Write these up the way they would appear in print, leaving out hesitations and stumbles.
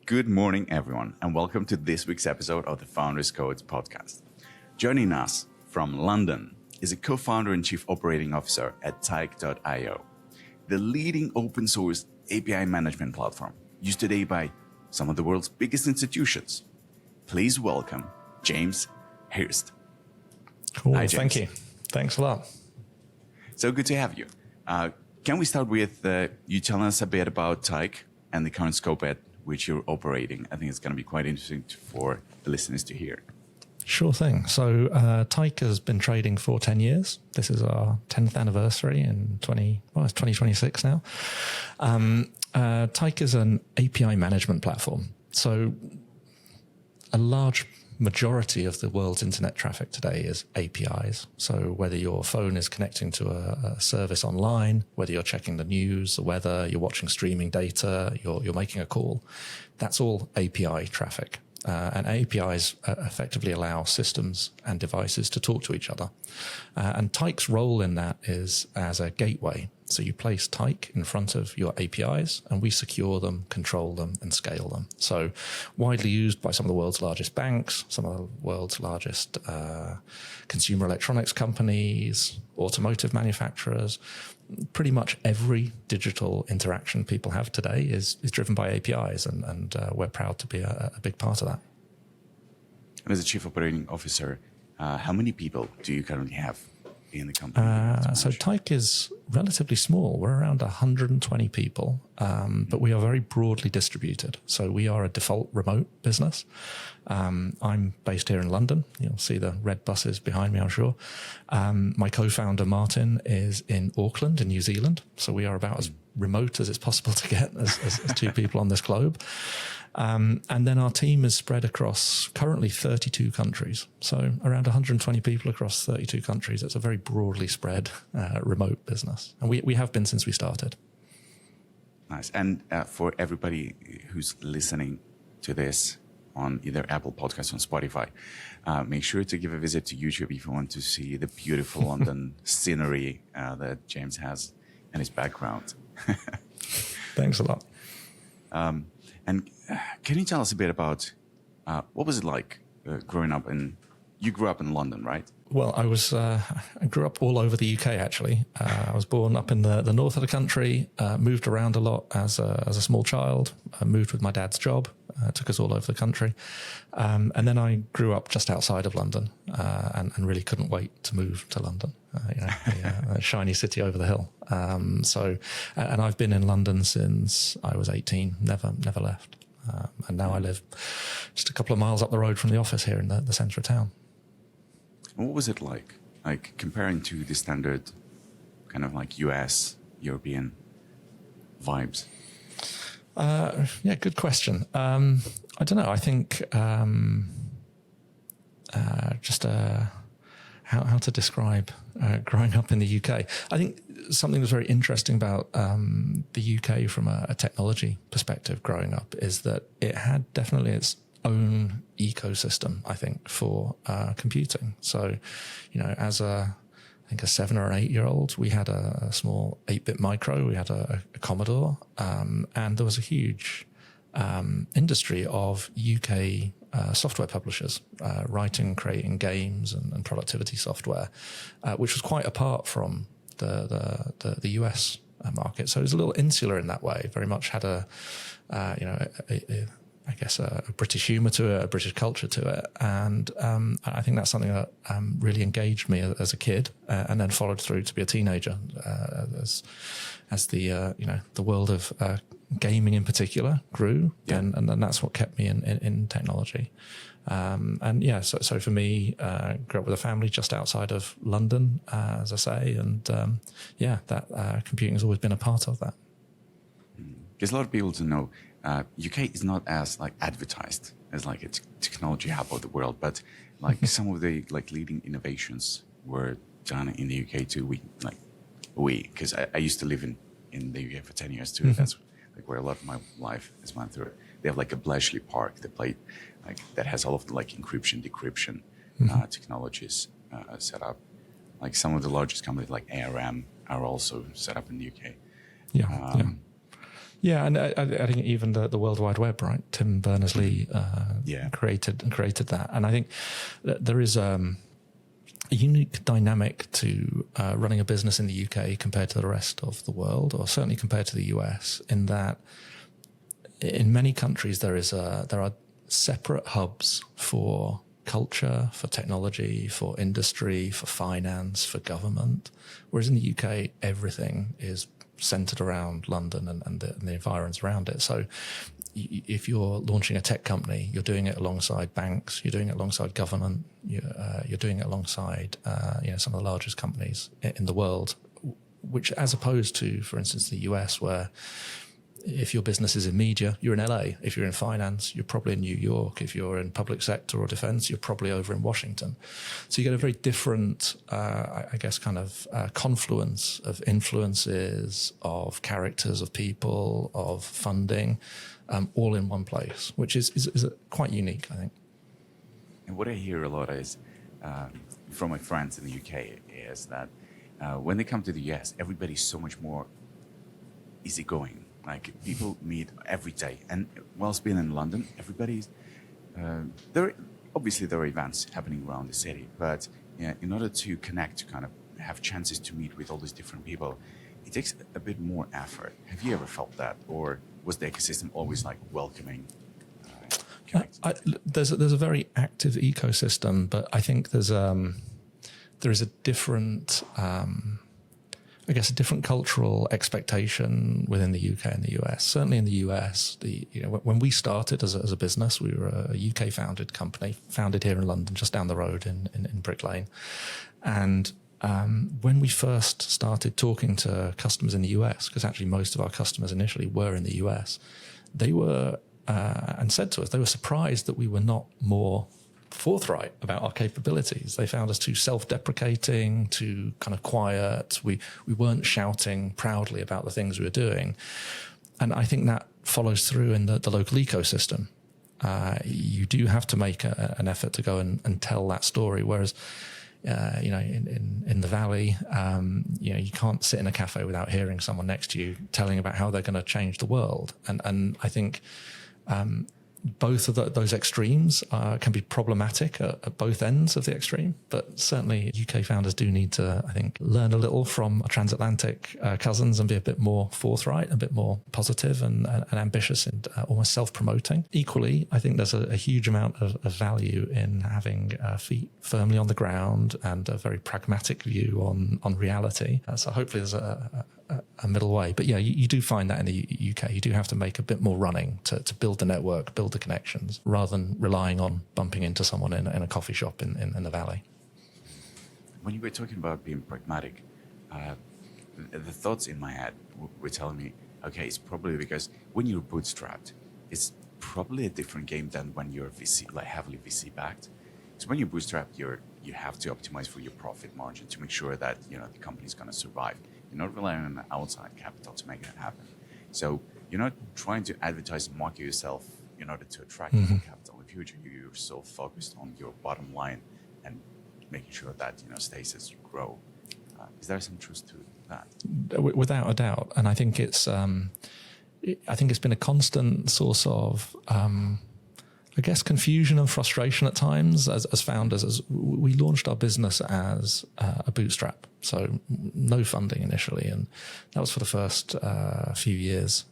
Good morning, everyone, and welcome to this week's episode of the Founders Codes podcast. Joining us from London is a co-founder and chief operating officer at Tyke.io, the leading open source API management platform used today by some of the world's biggest institutions. Please welcome James Hirst. Cool, Hi, James. Thank you. Thanks a lot. So good to have you. Can we start with you telling us a bit about Tyke and the current scope at which you're operating? I think it's going to be quite interesting for the listeners to hear. Sure thing. So Tyke has been trading for 10 years. This is our 10th anniversary in it's 2026 now. Tyke is an API management platform. So a large majority of the world's internet traffic today is APIs. So whether your phone is connecting to a service online, whether you're checking the news, the weather, you're watching streaming data, you're making a call, that's all API traffic. And APIs effectively allow systems and devices to talk to each other. And Tyke's role in that is as a gateway. So you place Tyke in front of your APIs and we secure them, control them and scale them. So widely used by some of the world's largest banks, some of the world's largest consumer electronics companies, automotive manufacturers. Pretty much every digital interaction people have today is driven by APIs, and we're proud to be a big part of that. And as a chief operating officer, how many people do you currently have in the company? So Tyke is relatively small. We're around 120 people, but we are very broadly distributed. So we are a default remote business. I'm based here in London. You'll see the red buses behind me, I'm sure. My co-founder, Martin, is in Auckland in New Zealand. So we are about as remote as it's possible to get as two people on this globe. And then our team is spread across currently 32 countries. So around 120 people across 32 countries. It's a very broadly spread remote business. And we have been since we started. Nice. And for everybody who's listening to this on either Apple Podcasts or Spotify, make sure to give a visit to YouTube if you want to see the beautiful London scenery that James has in his background. Thanks a lot. And can you tell us a bit about what was it like growing up you grew up in London, right? Well, I grew up all over the UK, actually. I was born up in the north of the country, moved around a lot as a small child, moved with my dad's job, took us all over the country. And then I grew up just outside of London and really couldn't wait to move to London, a shiny city over the hill. And I've been in London since I was 18, never left. And now I live just a couple of miles up the road from the office here in the centre of town. What was it like comparing to the standard kind of like US, European vibes? Yeah, good question. I don't know. I think how to describe growing up in the UK. I think something that's very interesting about the UK from a technology perspective growing up is that it had definitely its own ecosystem, I think, for computing. So, as I think a 7 or 8 year old, we had a small 8-bit micro, we had a Commodore, and there was a huge industry of UK software publishers writing, creating games and productivity software, which was quite apart from the US market. So it was a little insular in that way. Very much had a British humour to it, a British culture to it, and I think that's something that really engaged me as a kid, and then followed through to be a teenager, as the world of gaming in particular grew, and then that's what kept me in technology. So for me, grew up with a family just outside of London, as I say, and that computing has always been a part of that. Because a lot of people don't know, UK is not as advertised as a technology hub of the world, but some of the leading innovations were done in the UK too. Because I used to live in the UK for 10 years too. Mm-hmm. That's where a lot of my life has went through. They have a Bletchley Park that has all of the encryption, decryption technologies set up. Some of the largest companies like ARM are also set up in the UK. Yeah, and I think even the World Wide Web, right? Tim Berners-Lee Yeah. created that, and I think that there is a unique dynamic to running a business in the UK compared to the rest of the world, or certainly compared to the US, in that in many countries there are separate hubs for culture, for technology, for industry, for finance, for government, whereas in the UK everything is centered around London and the environs around it. So if you're launching a tech company, you're doing it alongside banks, you're doing it alongside government, you're doing it alongside some of the largest companies in the world, which, as opposed to, for instance, the US, where if your business is in media, you're in LA. If you're in finance, you're probably in New York. If you're in public sector or defense, you're probably over in Washington. So you get a very different, confluence of influences, of characters, of people, of funding, all in one place, which is quite unique, I think. And what I hear a lot is from my friends in the UK is that when they come to the US, everybody's so much more easygoing. Like, people meet every day, and whilst being in London, everybody's there are events happening around the city, but in order to connect, to kind of have chances to meet with all these different people, it takes a bit more effort. Have you ever felt that, or was the ecosystem always like welcoming? There's a very active ecosystem, but I think there is a different. I guess a different cultural expectation within the UK and the US. Certainly in the US, when we started as a business, we were a UK founded company, founded here in London, just down the road in Brick Lane. And when we first started talking to customers in the US, because actually most of our customers initially were in the US, they were and said to us, they were surprised that we were not more forthright about our capabilities. They found us too self-deprecating, too kind of quiet. We weren't shouting proudly about the things we were doing. And I think that follows through in the local ecosystem. You do have to make an effort to go and tell that story. Whereas, in the Valley, you can't sit in a cafe without hearing someone next to you telling about how they're going to change the world. And I think both of those extremes can be problematic at both ends of the extreme, but certainly UK founders do need to, I think, learn a little from our transatlantic cousins and be a bit more forthright, a bit more positive and ambitious and almost self-promoting. Equally, I think there's a huge amount of value in having feet firmly on the ground and a very pragmatic view on reality. So hopefully there's a middle way. But yeah, you do find that in the UK. You do have to make a bit more running to build the network, build the connections, rather than relying on bumping into someone in a coffee shop in the Valley. When you were talking about being pragmatic, the thoughts in my head were telling me, okay, it's probably because when you're bootstrapped, it's probably a different game than when you're VC, like heavily VC backed. So when you're bootstrapped, you have to optimize for your profit margin to make sure that the company's going to survive. You're not relying on outside capital to make it happen. So you're not trying to advertise and market yourself in order to attract more capital in the future. You're so focused on your bottom line and making sure that stasis grow. Is there some truth to that? Without a doubt, and I think it's been a constant source of confusion and frustration at times as founders. As we launched our business as a bootstrap, so no funding initially, and that was for the first few years.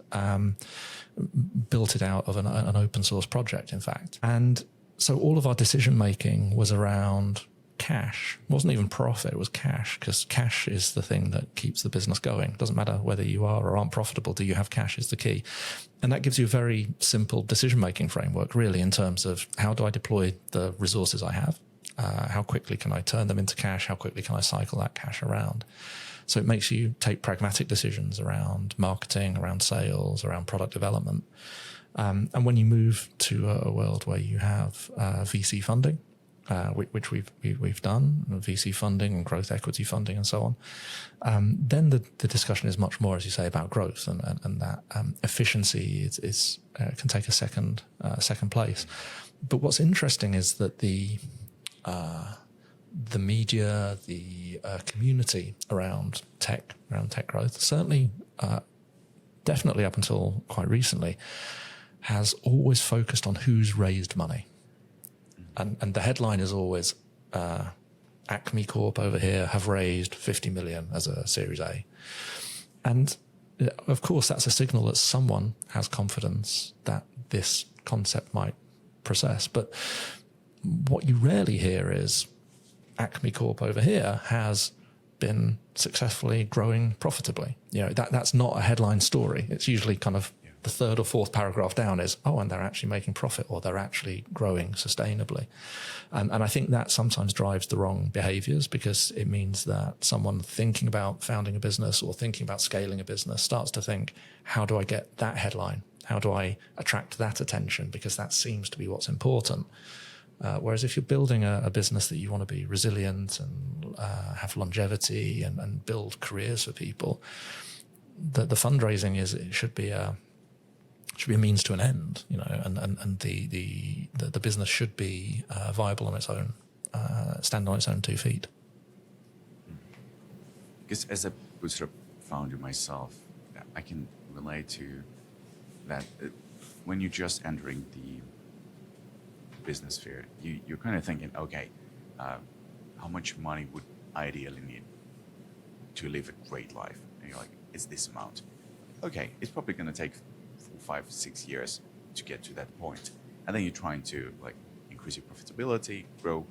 Built it out of an open source project, in fact, and so all of our decision making was around cash. It wasn't even profit, it was cash, because cash is the thing that keeps the business going. It doesn't matter whether you are or aren't profitable, do you have cash is the key. And that gives you a very simple decision-making framework, really, in terms of how do I deploy the resources I have? How quickly can I turn them into cash? How quickly can I cycle that cash around? So it makes you take pragmatic decisions around marketing, around sales, around product development. And when you move to a world where you have VC funding, which we've done, VC funding and growth equity funding and so on, then the discussion is much more, as you say, about growth and that efficiency can take a second place. But what's interesting is that the media, the community around tech growth, certainly definitely up until quite recently, has always focused on who's raised money. And the headline is always Acme Corp over here have raised 50 million as a Series A. And of course, that's a signal that someone has confidence that this concept might process. But what you rarely hear is Acme Corp over here has been successfully growing profitably. That's not a headline story. It's usually kind of the third or fourth paragraph down is, oh, and they're actually making profit, or they're actually growing sustainably. And I think that sometimes drives the wrong behaviors, because it means that someone thinking about founding a business or thinking about scaling a business starts to think, how do I get that headline? How do I attract that attention? Because that seems to be what's important. Whereas if you're building a business that you want to be resilient and have longevity and build careers for people, the fundraising it should be a means to an end, and the business should be viable on its own, stand on its own 2 feet. Because as a bootstrap founder myself, I can relate to that. When you're just entering the business sphere, you're kind of thinking, okay, how much money would I ideally need to live a great life? And you're like, it's this amount. Okay, it's probably going to take 4, 5, 6 years to get to that point. And then you're trying to increase your profitability, grow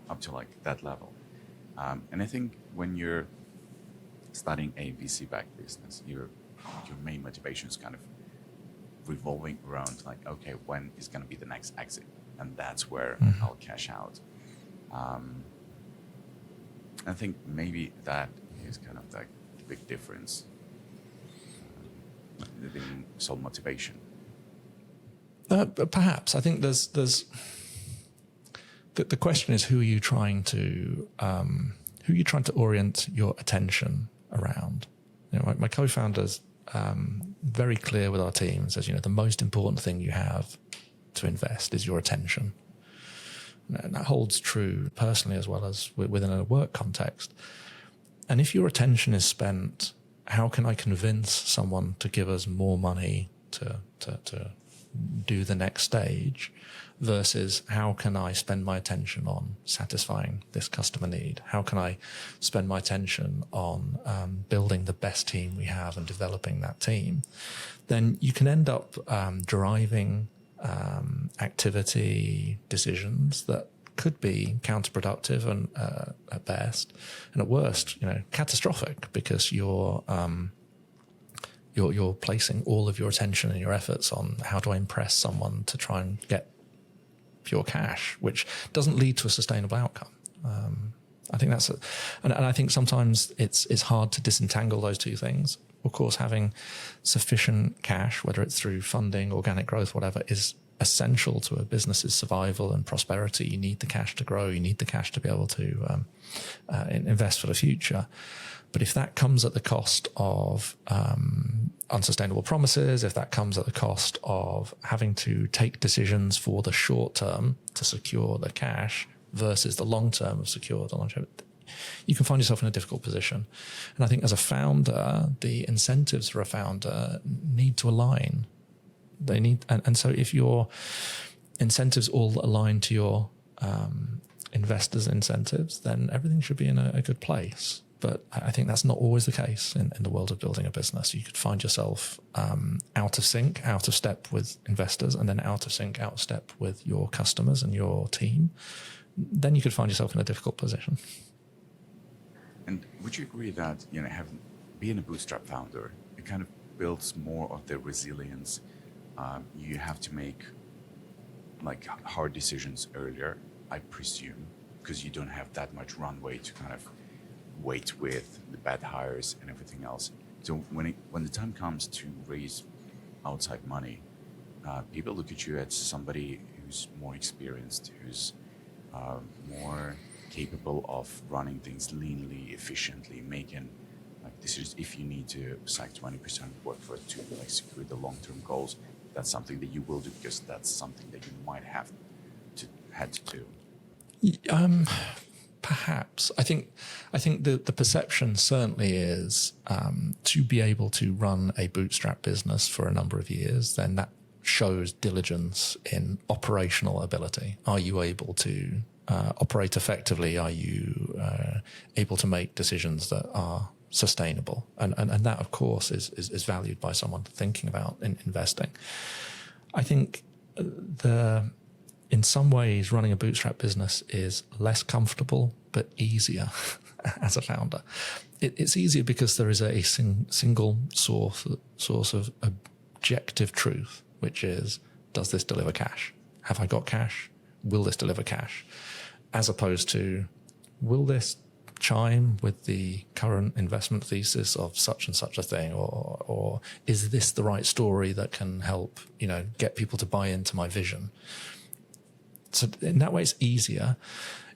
up to that level. And I think when you're starting a VC-backed business, your main motivation is kind of revolving around okay, when is going to be the next exit? And that's where I'll cash out. I think maybe that is kind of the big difference. The sole motivation. Perhaps. I think there's the question is, who are you trying to orient your attention around? My co-founders very clear with our team, says the most important thing you have to invest is your attention. And that holds true personally as well as within a work context. And if your attention is spent, how can I convince someone to give us more money to do the next stage, versus how can I spend my attention on satisfying this customer need? How can I spend my attention on building the best team we have and developing that team? Then you can end up driving activity decisions that could be counterproductive and at best, and at worst, catastrophic, because you're placing all of your attention and your efforts on how do I impress someone to try and get pure cash, which doesn't lead to a sustainable outcome. I think and I think sometimes it's hard to disentangle those two things. Of course, having sufficient cash, whether it's through funding, organic growth, whatever, is essential to a business's survival and prosperity. You need the cash to grow. You need the cash to be able to invest for the future. But if that comes at the cost of unsustainable promises, if that comes at the cost of having to take decisions for the short term to secure the cash versus the long term of secure the longevity, you can find yourself in a difficult position. And I think as a founder, the incentives for a founder need to align. They need, and so if your incentives all align to your investors' incentives, then everything should be in a good place. But I think that's not always the case in the world of building a business. You could find yourself out of sync, out of step with investors, and then out of sync, out of step with your customers and your team. Then you could find yourself in a difficult position. And would you agree that being a bootstrap founder, it kind of builds more of the resilience? You have to make hard decisions earlier, I presume, because you don't have that much runway to kind of wait with the bad hires and everything else. So when the time comes to raise outside money, people look at you as somebody who's more experienced, who's more capable of running things leanly, efficiently, making decisions. If you need to sack 20% workforce to secure the long-term goals, that's something that you will do, because that's something that you might have to do. Perhaps. I think the perception certainly is to be able to run a bootstrap business for a number of years, then that shows diligence in operational ability. Are you able to operate effectively? Are you able to make decisions that are sustainable? And that, of course, is valued by someone thinking about investing. I think in some ways, running a bootstrap business is less comfortable but easier as a founder. It's easier because there is a single source of objective truth, which is, does this deliver cash? Have I got cash? Will this deliver cash? As opposed to, will this chime with the current investment thesis of such and such a thing, or is this the right story that can help, get people to buy into my vision? So in that way, it's easier.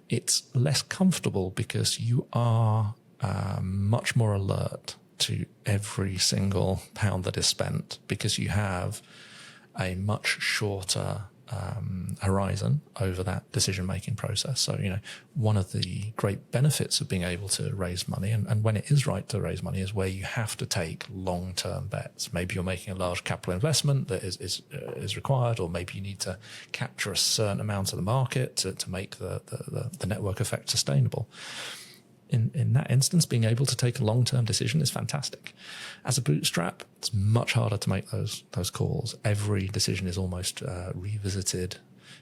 It's less comfortable because you are much more alert to every single pound that is spent, because you have a much shorter horizon over that decision-making process. So, one of the great benefits of being able to raise money, and when it is right to raise money, is where you have to take long-term bets. Maybe you're making a large capital investment that is required, or maybe you need to capture a certain amount of the market to make the network effect sustainable. In that instance, being able to take a long-term decision is fantastic. As a bootstrap, it's much harder to make those calls. Every decision is almost revisited,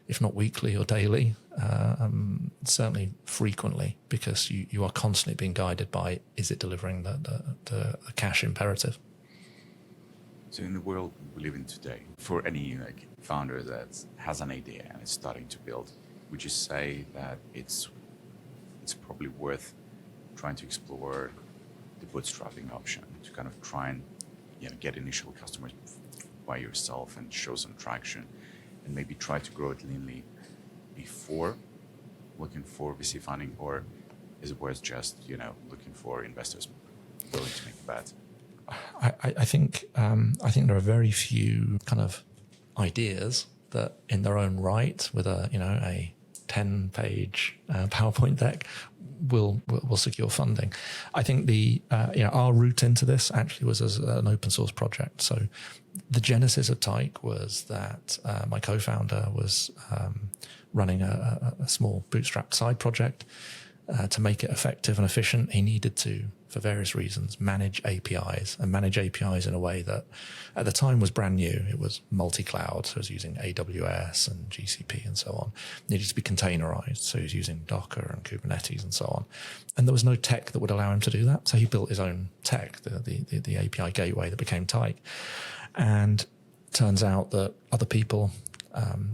if not weekly or daily, certainly frequently, because you are constantly being guided by, is it delivering the cash imperative? So in the world we live in today, for any founder that has an idea and is starting to build, would you say that it's probably worth trying to explore the bootstrapping option to kind of try and get initial customers by yourself and show some traction, and maybe try to grow it leanly before looking for VC funding? Or is it worth just looking for investors willing to make a bet? I think there are very few kind of ideas that in their own right, with a 10-page PowerPoint deck, will secure funding. I think our route into this actually was as an open source project. So the genesis of Tyke was that my co-founder was running a small bootstrapped side project. To make it effective and efficient, he needed to, for various reasons, manage APIs in a way that at the time was brand new. It was multi-cloud, so it was using AWS and GCP and so on. It needed to be containerized, so he was using Docker and Kubernetes and so on. And there was no tech that would allow him to do that, so he built his own tech, the API gateway that became Tyke. And turns out that other people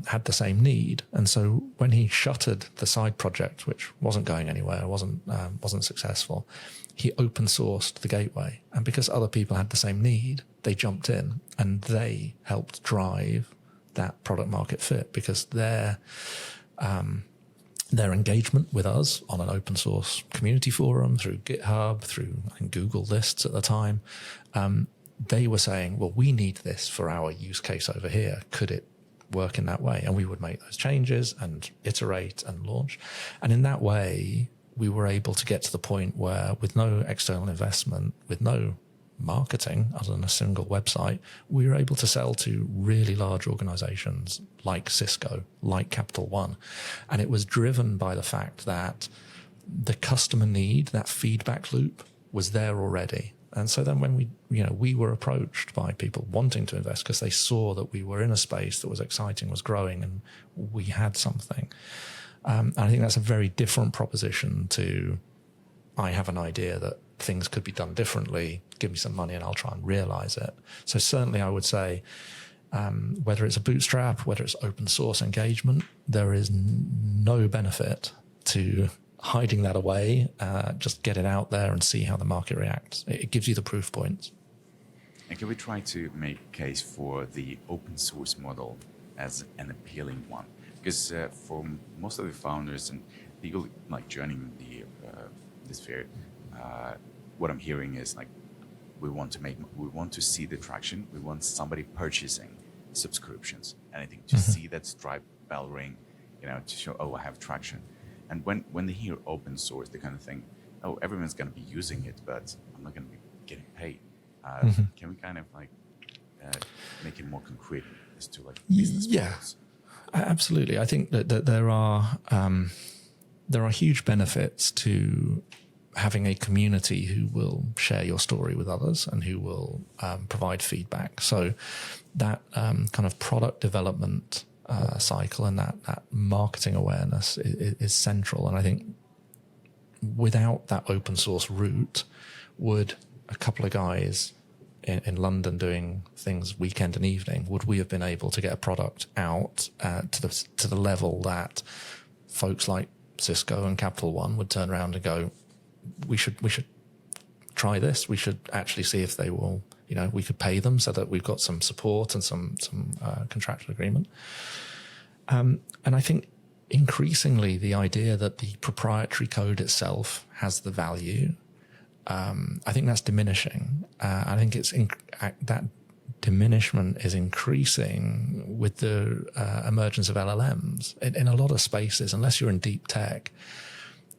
had the same need, and so when he shuttered the side project, which wasn't going anywhere, wasn't successful, he open sourced the gateway. And because other people had the same need, they jumped in and they helped drive that product market fit, because their engagement with us on an open source community forum, through GitHub, through Google Lists at the time, they were saying, well, we need this for our use case over here. Could it work in that way? And we would make those changes and iterate and launch. And in that way, we were able to get to the point where, with no external investment, with no marketing other than a single website, we were able to sell to really large organizations like Cisco, like Capital One. And it was driven by the fact that the customer need, that feedback loop, was there already. And so then when we were approached by people wanting to invest because they saw that we were in a space that was exciting, was growing, and we had something. And I think that's a very different proposition to, I have an idea that things could be done differently, give me some money and I'll try and realize it. So certainly I would say, whether it's a bootstrap, whether it's open source engagement, there is no benefit to hiding that away. Just get it out there and see how the market reacts. It gives you the proof points. And can we try to make a case for the open source model as an appealing one? Because for most of the founders and people joining the sphere, what I'm hearing is we want to see the traction. We want somebody purchasing subscriptions, anything to see that Stripe bell ring, to show, oh, I have traction. And when they hear open source, they kind of think, oh, everyone's going to be using it, but I'm not going to be getting paid. Can we kind of like make it more concrete as to like business models? Absolutely. I think that there are huge benefits to having a community who will share your story with others and who will provide feedback. So that kind of product development cycle and that marketing awareness is central. And I think without that open source route, would a couple of guys in London doing things weekend and evening, would we have been able to get a product out to the level that folks like Cisco and Capital One would turn around and go, we should try this. We should actually see if they will, we could pay them so that we've got some support and some contractual agreement. And I think increasingly the idea that the proprietary code itself has the value, I think that's diminishing. I think that diminishment is increasing with the emergence of LLMs in a lot of spaces. Unless you're in deep tech,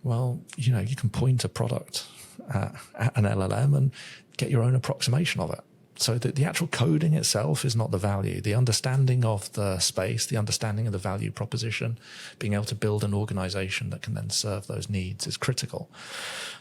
well, you can point a product at an LLM and get your own approximation of it. So the actual coding itself is not the value. The understanding of the space, the understanding of the value proposition, being able to build an organization that can then serve those needs is critical.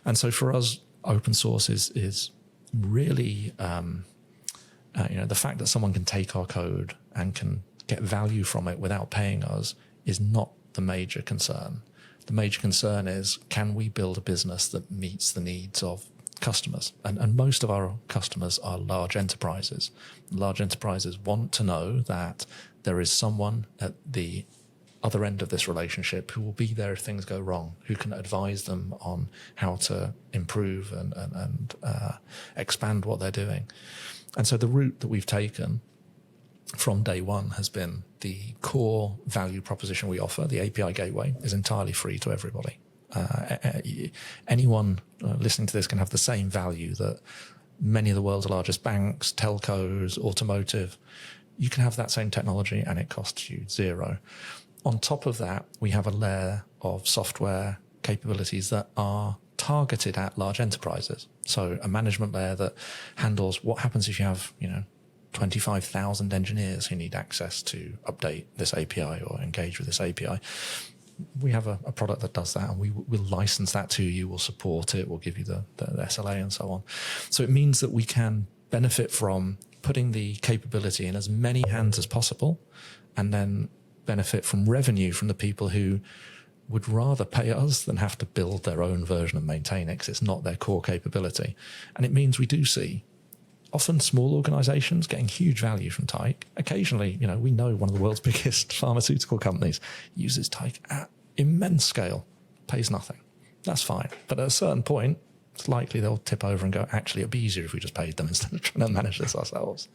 And so for us, open source is really, the fact that someone can take our code and can get value from it without paying us is not the major concern. The major concern is, can we build a business that meets the needs of customers? And most of our customers are large enterprises. Large enterprises want to know that there is someone at the other end of this relationship who will be there if things go wrong, who can advise them on how to improve and expand what they're doing. And so the route that we've taken from day one has been the core value proposition we offer. The API gateway is entirely free to everybody. Anyone listening to this can have the same value that many of the world's largest banks, telcos, automotive. You can have that same technology and it costs you zero. On top of that, we have a layer of software capabilities that are targeted at large enterprises. So a management layer that handles what happens if you have, 25,000 engineers who need access to update this API or engage with this API. We have a product that does that, and we'll license that to you. We'll support it. We'll give you the SLA and so on. So it means that we can benefit from putting the capability in as many hands as possible, and then benefit from revenue from the people who would rather pay us than have to build their own version and maintain it, because it's not their core capability. And it means we do see often small organizations getting huge value from Tyke. Occasionally, we know one of the world's biggest pharmaceutical companies uses Tyke at immense scale, pays nothing. That's fine. But at a certain point, it's likely they'll tip over and go, actually, it'd be easier if we just paid them instead of trying to manage this ourselves.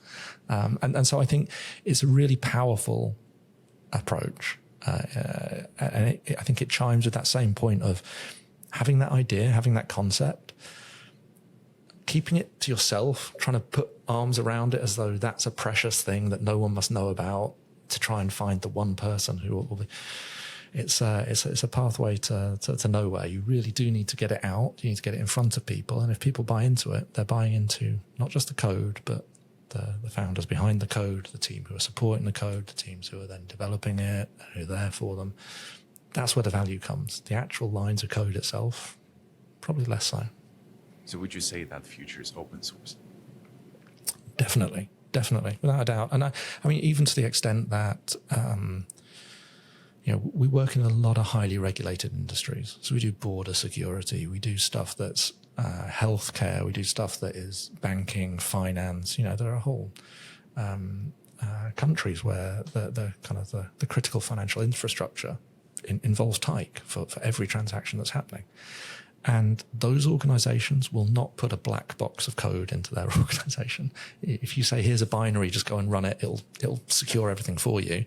And so I think it's a really powerful approach. And I think it chimes with that same point of having that idea, having that concept, keeping it to yourself, trying to put arms around it as though that's a precious thing that no one must know about, to try and find the one person who will be. It's a pathway to nowhere. You really do need to get it out. You need to get it in front of people. And if people buy into it, they're buying into not just the code, but the founders behind the code, the team who are supporting the code, the teams who are then developing it, who are there for them. That's where the value comes. The actual lines of code itself, probably less so. So would you say that the future is open source? Definitely, without a doubt. And I mean, even to the extent that, we work in a lot of highly regulated industries. So we do border security, we do stuff that's healthcare, we do stuff that is banking, finance. There are whole countries where the critical financial infrastructure involves Tyke for every transaction that's happening. And those organizations will not put a black box of code into their organization. If you say, here's a binary, just go and run it, it'll secure everything for you.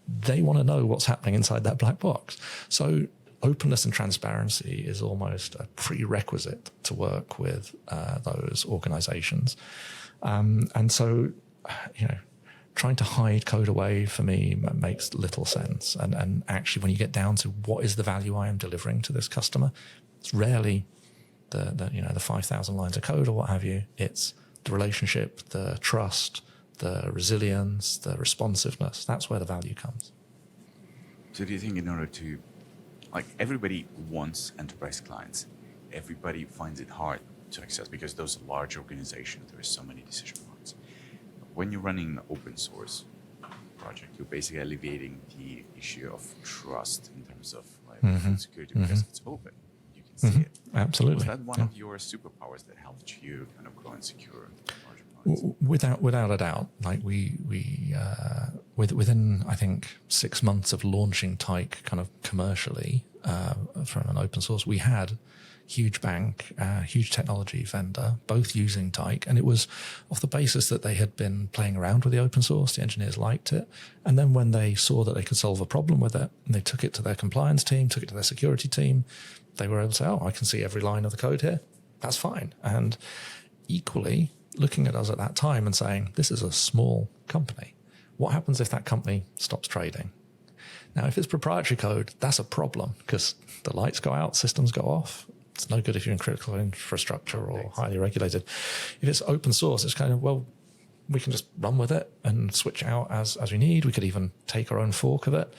They want to know what's happening inside that black box. So openness and transparency is almost a prerequisite to work with those organizations. And so, trying to hide code away for me makes little sense. And actually, when you get down to what is the value I am delivering to this customer, it's rarely the 5,000 lines of code or what have you. It's the relationship, the trust, the resilience, the responsiveness. That's where the value comes. So do you think in order to, like, everybody wants enterprise clients, everybody finds it hard to access because those are large organizations, there are so many decision points. When you're running an open source project, you're basically alleviating the issue of trust in terms of food security because it's open. You can see it. Absolutely. Was that one of your superpowers that helped you kind of grow and secure larger clients? Without a doubt. Like within I think 6 months of launching Tyke kind of commercially from an open source, we had huge bank, huge technology vendor, both using Tyke. And it was off the basis that they had been playing around with the open source. The engineers liked it. And then when they saw that they could solve a problem with it, and they took it to their compliance team, took it to their security team, they were able to say, oh, I can see every line of the code here. That's fine. And equally, looking at us at that time and saying, this is a small company. What happens if that company stops trading? Now, if it's proprietary code, that's a problem because the lights go out, systems go off. It's no good if you're in critical infrastructure or highly regulated. If it's open source, it's kind of, well, we can just run with it and switch out as we need. We could even take our own fork of it.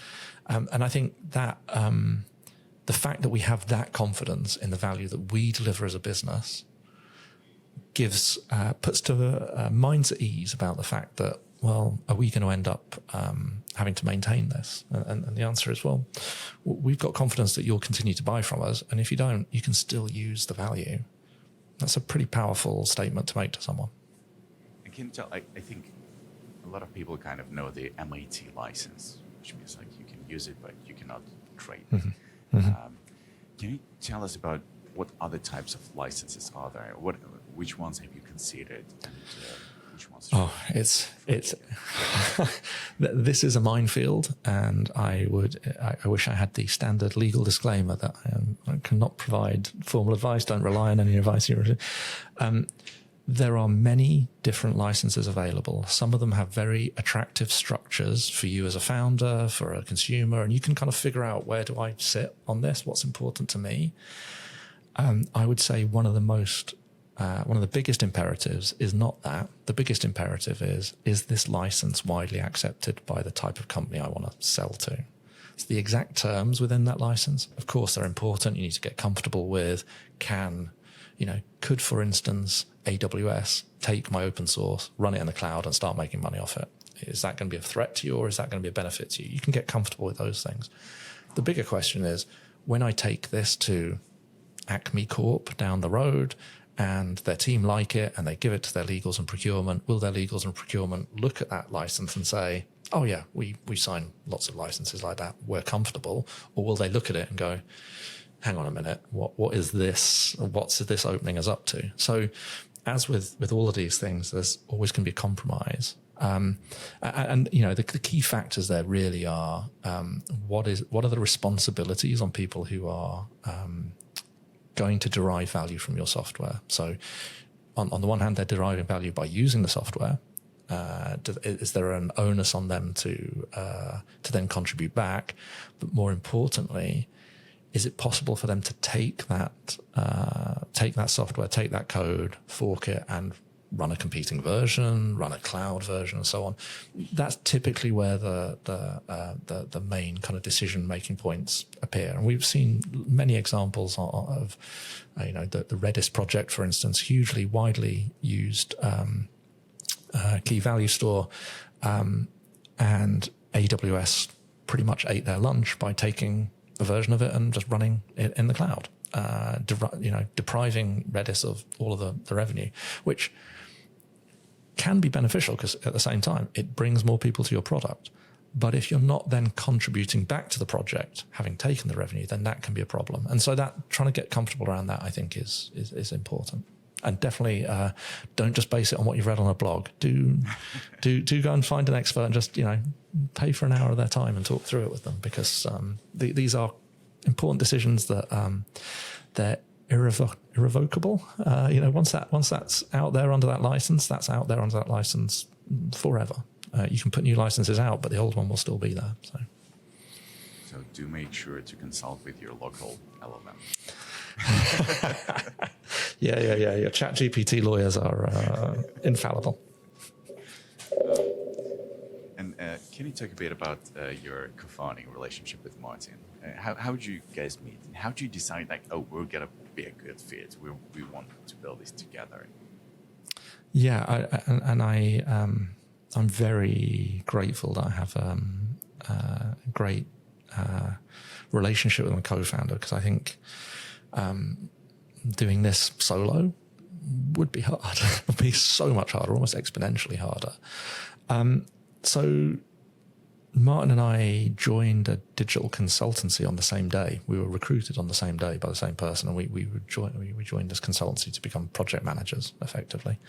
And I think that the fact that we have that confidence in the value that we deliver as a business puts to minds at ease about the fact that, well, are we going to end up having to maintain this? And the answer is, well, we've got confidence that you'll continue to buy from us. And if you don't, you can still use the value. That's a pretty powerful statement to make to someone. And can you tell, I think a lot of people kind of know the MAT license, which means like you can use it, but you cannot trade it. Can you tell us about what other types of licenses are there? Which ones have you considered? And, which ones it's this is a minefield, and I wish I had the standard legal disclaimer that I cannot provide formal advice. Don't rely on any advice here. There are many different licenses available. Some of them have very attractive structures for you as a founder, for a consumer, and you can kind of figure out, where do I sit on this? What's important to me? I would say one of the biggest imperatives is not that. The biggest imperative is this license widely accepted by the type of company I want to sell to? It's the exact terms within that license. Of course, they're important. You need to get comfortable with, could, for instance, AWS take my open source, run it in the cloud and start making money off it? Is that going to be a threat to you, or is that going to be a benefit to you? You can get comfortable with those things. The bigger question is, when I take this to Acme Corp down the road and their team like it and they give it to their legals and procurement, will their legals and procurement look at that license and say, oh yeah, we sign lots of licenses like that, we're comfortable? Or will they look at it and go, hang on a minute, what is this? What's this opening us up to? So as with all of these things, there's always going to be a compromise. The key factors there really are, what are the responsibilities on people who are going to derive value from your software? So on the one hand, they're deriving value by using the software. Is there an onus on them to then contribute back? But more importantly, is it possible for them to take that software, take that code, fork it, and run a competing version, run a cloud version, and so on? That's typically where the main kind of decision-making points appear. And we've seen many examples of the Redis project, for instance, hugely widely used key value store, and AWS pretty much ate their lunch by taking a version of it and just running it in the cloud, depriving Redis of all of the revenue, which can be beneficial because at the same time, it brings more people to your product. But if you're not then contributing back to the project, having taken the revenue, then that can be a problem. And so that trying to get comfortable around that, I think, is important. And definitely don't just base it on what you've read on a blog. Do go and find an expert and just pay for an hour of their time and talk through it with them, because these are important decisions that they're irrevocable. Once that's out there under that license, that's out there under that license forever. You can put new licenses out, but the old one will still be there. So do make sure to consult with your local LLM. Yeah. Your ChatGPT lawyers are infallible. And can you talk a bit about your co-founding relationship with Martin? How did you guys meet? And how did you decide, like, oh, we're going to be a good fit. We want to build this together. Yeah, I'm very grateful that I have a great relationship with my co-founder, because I think doing this solo would be hard. It would be so much harder, almost exponentially harder. So Martin and I joined a digital consultancy on the same day. We were recruited on the same day by the same person, and we joined this consultancy to become project managers, effectively.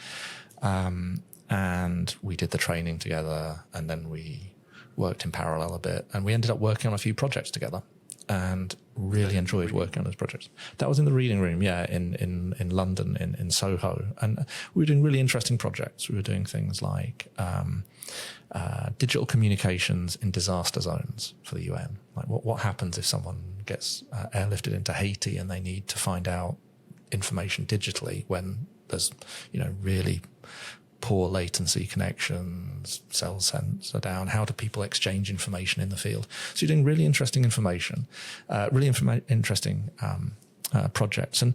And we did the training together, and then we worked in parallel a bit, and we ended up working on a few projects together, and really enjoyed working on those projects. That was in the reading room, in London, in Soho. And we were doing really interesting projects. We were doing things like digital communications in disaster zones for the UN. Like what happens if someone gets airlifted into Haiti and they need to find out information digitally when there's, really poor latency connections, cell sensors are down. How do people exchange information in the field? So you're doing really interesting information, interesting projects. And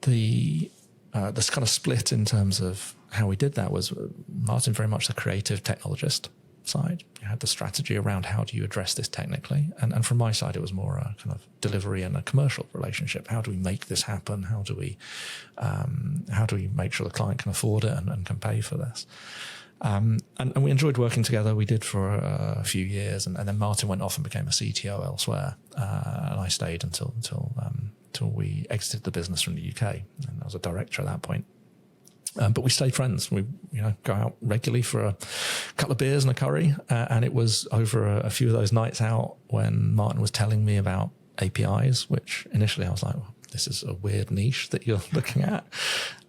this kind of split in terms of how we did that was Martin very much the creative technologist side. You had the strategy around how do you address this technically. And from my side, it was more a kind of delivery and a commercial relationship. How do we make this happen? How do we make sure the client can afford it and can pay for this? And we enjoyed working together. We did for a few years. And then Martin went off and became a CTO elsewhere. And I stayed until we exited the business from the UK. And I was a director at that point. But we stayed friends. We, go out regularly for a couple of beers and a curry. And it was over a few of those nights out when Martin was telling me about APIs, which initially I was like, well, this is a weird niche that you're looking at.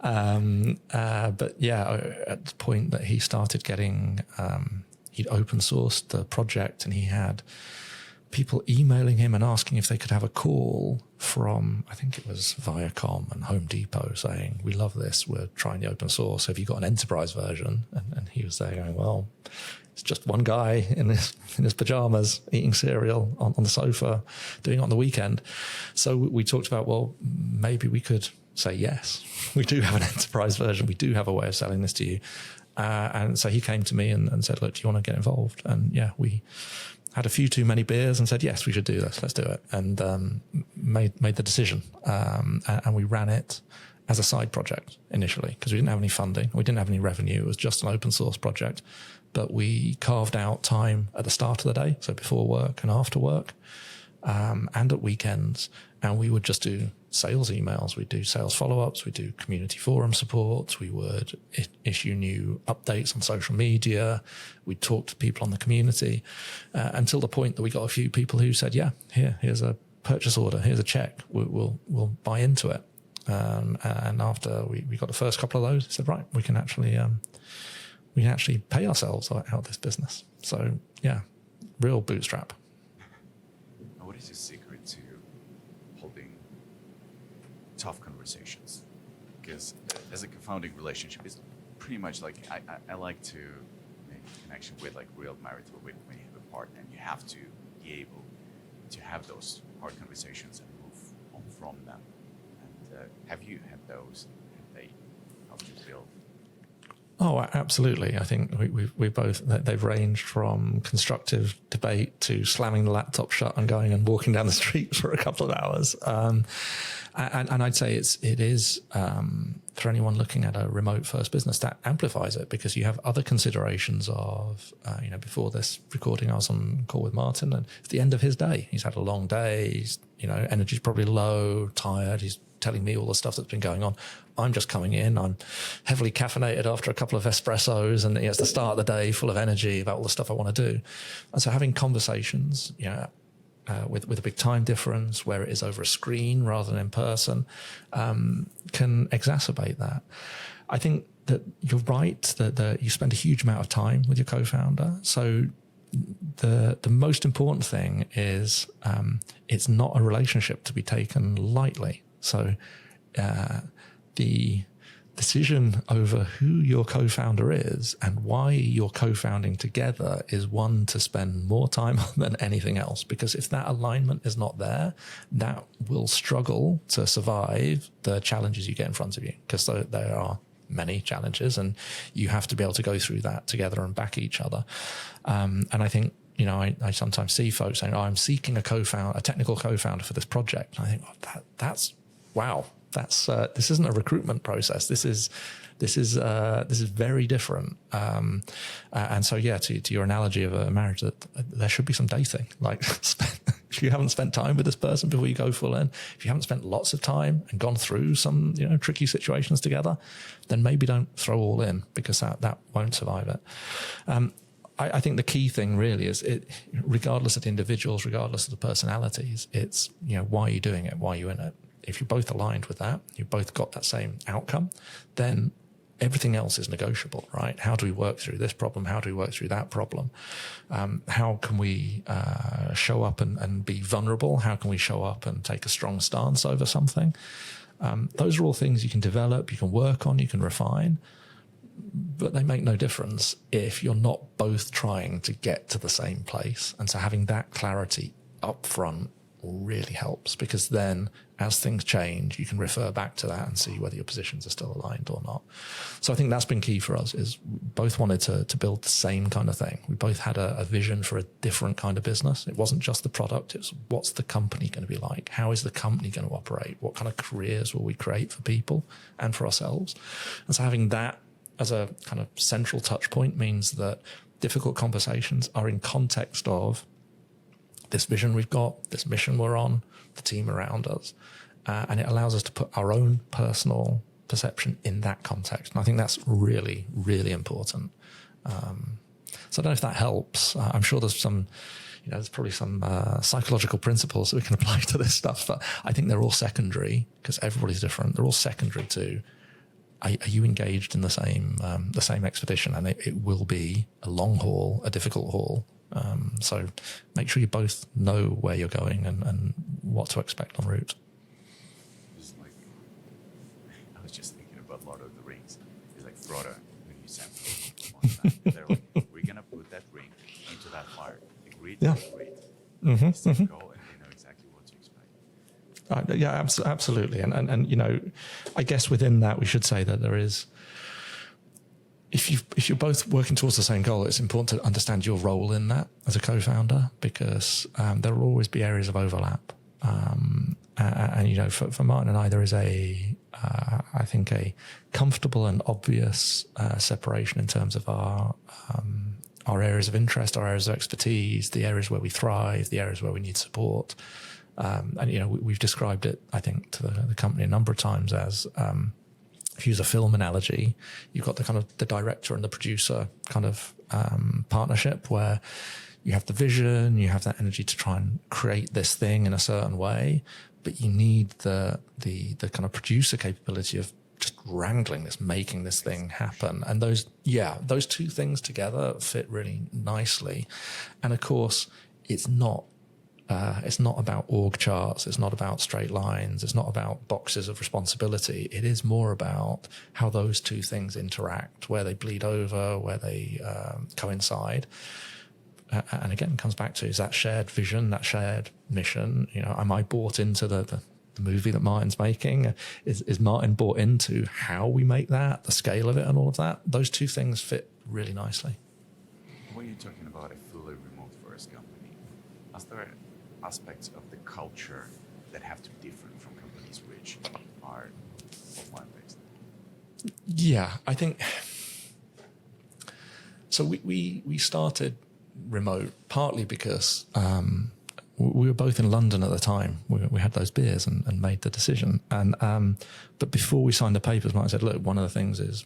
But yeah, at the point that he started getting, he'd open sourced the project, and he had people emailing him and asking if they could have a call from, I think it was Viacom and Home Depot, saying, we love this, we're trying the open source, have you got an enterprise version? And he was there going, well, it's just one guy in his pajamas eating cereal on the sofa, doing it on the weekend. So we talked about, well, maybe we could say yes. We do have an enterprise version, we do have a way of selling this to you. And so he came to me and said, look, do you want to get involved? And yeah, we had a few too many beers and said, yes, we should do this. Let's do it. And made the decision. And we ran it as a side project initially, because we didn't have any funding. We didn't have any revenue. It was just an open source project. But we carved out time at the start of the day, so before work and after work, and at weekends. And we would just do sales emails. We'd do sales follow-ups. We'd do community forum support. We would issue new updates on social media. We'd talk to people on the community until the point that we got a few people who said, yeah, here's a purchase order. Here's a check. We'll buy into it. And after we got the first couple of those, we said, right, we can actually pay ourselves out of this business. So yeah, real bootstrap. What is your secret to holding tough conversations? Because as a co-founding relationship, it's pretty much like I like to make a connection with like real marital when you have a partner, and you have to be able to have those hard conversations and move on from them. And have you had those? Have they helped you build? Oh, absolutely. I think we both, they've ranged from constructive debate to slamming the laptop shut and going and walking down the street for a couple of hours. And I'd say it is for anyone looking at a remote first business, that amplifies it, because you have other considerations of, before this recording, I was on a call with Martin, and it's the end of his day. He's had a long day. He's, energy's probably low, tired. He's telling me all the stuff that's been going on. I'm just coming in. I'm heavily caffeinated after a couple of espressos, and it's the start of the day, full of energy about all the stuff I want to do. And so having conversations, with a big time difference, where it is over a screen rather than in person, can exacerbate that. I think that you're right that you spend a huge amount of time with your co-founder. So the most important thing is it's not a relationship to be taken lightly. So the decision over who your co-founder is and why you're co-founding together is one to spend more time on than anything else. Because if that alignment is not there, that will struggle to survive the challenges you get in front of you, because there are many challenges and you have to be able to go through that together and back each other. And I think, I sometimes see folks saying, I'm seeking a technical co-founder for this project. And I think, that's wow. This isn't a recruitment process. This is very different. And so, to your analogy of a marriage, that there should be some dating. Like, if you haven't spent time with this person before you go full in, if you haven't spent lots of time and gone through some tricky situations together, then maybe don't throw all in, because that won't survive it. I think the key thing really is regardless of the individuals, regardless of the personalities, it's why are you doing it? Why are you in it? If you're both aligned with that, you've both got that same outcome, then everything else is negotiable, right? How do we work through this problem? How do we work through that problem? How can we show up and be vulnerable? How can we show up and take a strong stance over something? Those are all things you can develop, you can work on, you can refine, but they make no difference if you're not both trying to get to the same place. And so having that clarity up front really helps, because then as things change, you can refer back to that and see whether your positions are still aligned or not. So I think that's been key for us, is we both wanted to build the same kind of thing. We both had a vision for a different kind of business. It wasn't just the product, it's what's the company going to be like? How is the company going to operate? What kind of careers will we create for people and for ourselves? And so having that as a kind of central touch point means that difficult conversations are in context of this vision we've got, this mission we're on, the team around us. And it allows us to put our own personal perception in that context. And I think that's really, really important. So I don't know if that helps. I'm sure there's there's probably some psychological principles that we can apply to this stuff, but I think they're all secondary, because everybody's different. They're all secondary to, are you engaged in the same expedition? And it will be a long haul, a difficult haul. So make sure you both know where you're going and what to expect en route. I was just thinking about Lord of the Rings. It's like Frodo, when you sent them, they're like, we're going to put that ring into that fire. Agreed? Yeah. Agreed. Mm-hmm, It's a mm-hmm. goal, and they know exactly what to expect. Yeah, absolutely. And I guess within that, we should say that there is, if you're both working towards the same goal, it's important to understand your role in that as a co-founder, because there will always be areas of overlap. For Martin and I, there is I think a comfortable and obvious separation in terms of our areas of interest, our areas of expertise, the areas where we thrive, the areas where we need support. We've described it, I think, to the company a number of times as, if you use a film analogy, you've got the kind of the director and the producer kind of partnership, where you have the vision, you have that energy to try and create this thing in a certain way, but you need the kind of producer capability of just wrangling this, making this thing happen. And those two things together fit really nicely. And of course, it's not about org charts. It's not about straight lines. It's not about boxes of responsibility. It is more about how those two things interact, where they bleed over, where they coincide. And again, it comes back to, is that shared vision, that shared mission? Am I bought into the movie that Martin's making? Is Martin bought into how we make that, the scale of it and all of that? Those two things fit really nicely. When you're talking about a fully remote first company, are there aspects of the culture that have to be different from companies which are offline based? Yeah, I think so. We started remote partly because we were both in London at the time. We had those beers and made the decision. But before we signed the papers, Martin said, "Look, one of the things is